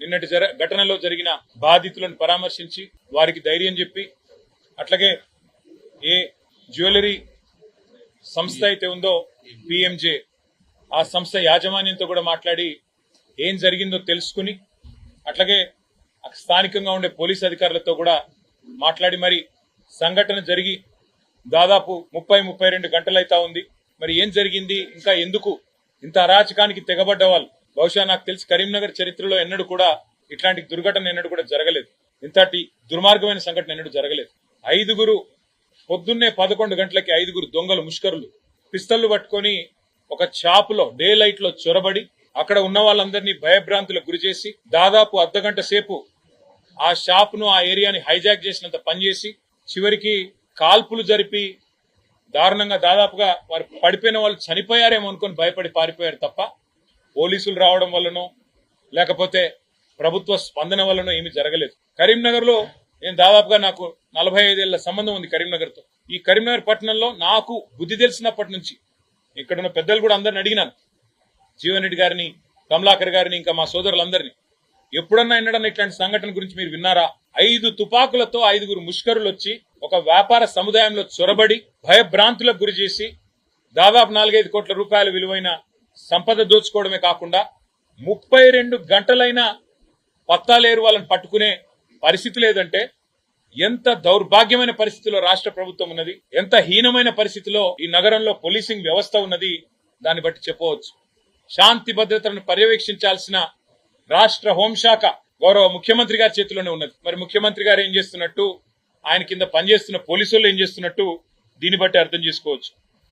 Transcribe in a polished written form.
నిన్నటి ఘటనలో జరిగిన బాధితులను పరామర్శించి వారికి ధైర్యం చెప్పి అట్లాగే ఏ జ్యువెలరీ సంస్థ అయితే ఉందో పిఎంజే ఆ సంస్థ యాజమాన్యంతో కూడా మాట్లాడి ఏం జరిగిందో తెలుసుకుని అట్లాగే స్థానికంగా ఉండే పోలీస్ అధికారులతో కూడా మాట్లాడి మరి సంఘటన జరిగి దాదాపు 30-32 గంటలైతా ఉంది. మరి ఏం జరిగింది, ఇంకా ఎందుకు ఇంత అరాచకానికి తెగబడ్డ వాళ్ళు? బహుశా నాకు తెలిసి కరీంనగర్ చరిత్రలో ఎన్నడూ కూడా ఇట్లాంటి దుర్ఘటన ఎన్నడూ కూడా జరగలేదు. ఇంతటి దుర్మార్గమైన సంఘటన ఎన్నడూ జరగలేదు. 5 పొద్దున్నే 11 గంటలకి 5 దొంగలు ముష్కరులు పిస్తళ్లు పట్టుకొని ఒక షాపులో డే లైట్ లో చొరబడి అక్కడ ఉన్న వాళ్ళందరినీ భయభ్రాంతులకు గురి చేసి దాదాపు అర్ధగంట సేపు ఆ షాప్ ను ఆ ఏరియాని హైజాక్ చేసినంత పనిచేసి చివరికి కాల్పులు జరిపి దారుణంగా దాదాపుగా వారు పడిపోయిన వాళ్ళు చనిపోయారేమో అనుకుని భయపడి పారిపోయారు తప్ప పోలీసులు రావడం వల్లనో లేకపోతే ప్రభుత్వ స్పందన వల్లనో ఏమీ జరగలేదు. కరీంనగర్ లో నేను దాదాపుగా నాకు 45 ఏళ్ల సంబంధం ఉంది కరీంనగర్ తో. ఈ కరీంనగర్ పట్టణంలో నాకు బుద్ధి తెలిసినప్పటి నుంచి ఇక్కడున్న పెద్దలు కూడా అందరిని అడిగినాను, జీవన్ రెడ్డి గారిని, కమలాకర్ గారిని, ఇంకా మా సోదరులందరినీ, ఎప్పుడన్నా ఎన్నడన్నా ఇట్లాంటి సంఘటన గురించి మీరు విన్నారా? 5 తుపాకులతో 5 ముష్కరులు వచ్చి ఒక వ్యాపార సముదాయంలో చొరబడి భయభ్రాంతులకు గురి చేసి దాదాపు 4-5 కోట్ల రూపాయల విలువైన సంపద దోచుకోవడమే కాకుండా 32 గంటలైనా పత్తాలేరు వాళ్ళని పట్టుకునే పరిస్థితి లేదంటే ఎంత దౌర్భాగ్యమైన పరిస్థితిలో రాష్ట్ర ప్రభుత్వం ఉన్నది, ఎంత హీనమైన పరిస్థితిలో ఈ నగరంలో పోలీసింగ్ వ్యవస్థ ఉన్నది, దాన్ని బట్టి చెప్పవచ్చు. శాంతి భద్రతలను పర్యవేక్షించాల్సిన రాష్ట్ర హోంశాఖ గౌరవ ముఖ్యమంత్రి గారి చేతిలోనే ఉన్నది. మరి ముఖ్యమంత్రి గారు ఏం చేస్తున్నట్టు, ఆయన కింద పనిచేస్తున్న పోలీసులు ఏం చేస్తున్నట్టు దీన్ని బట్టి అర్థం చేసుకోవచ్చు.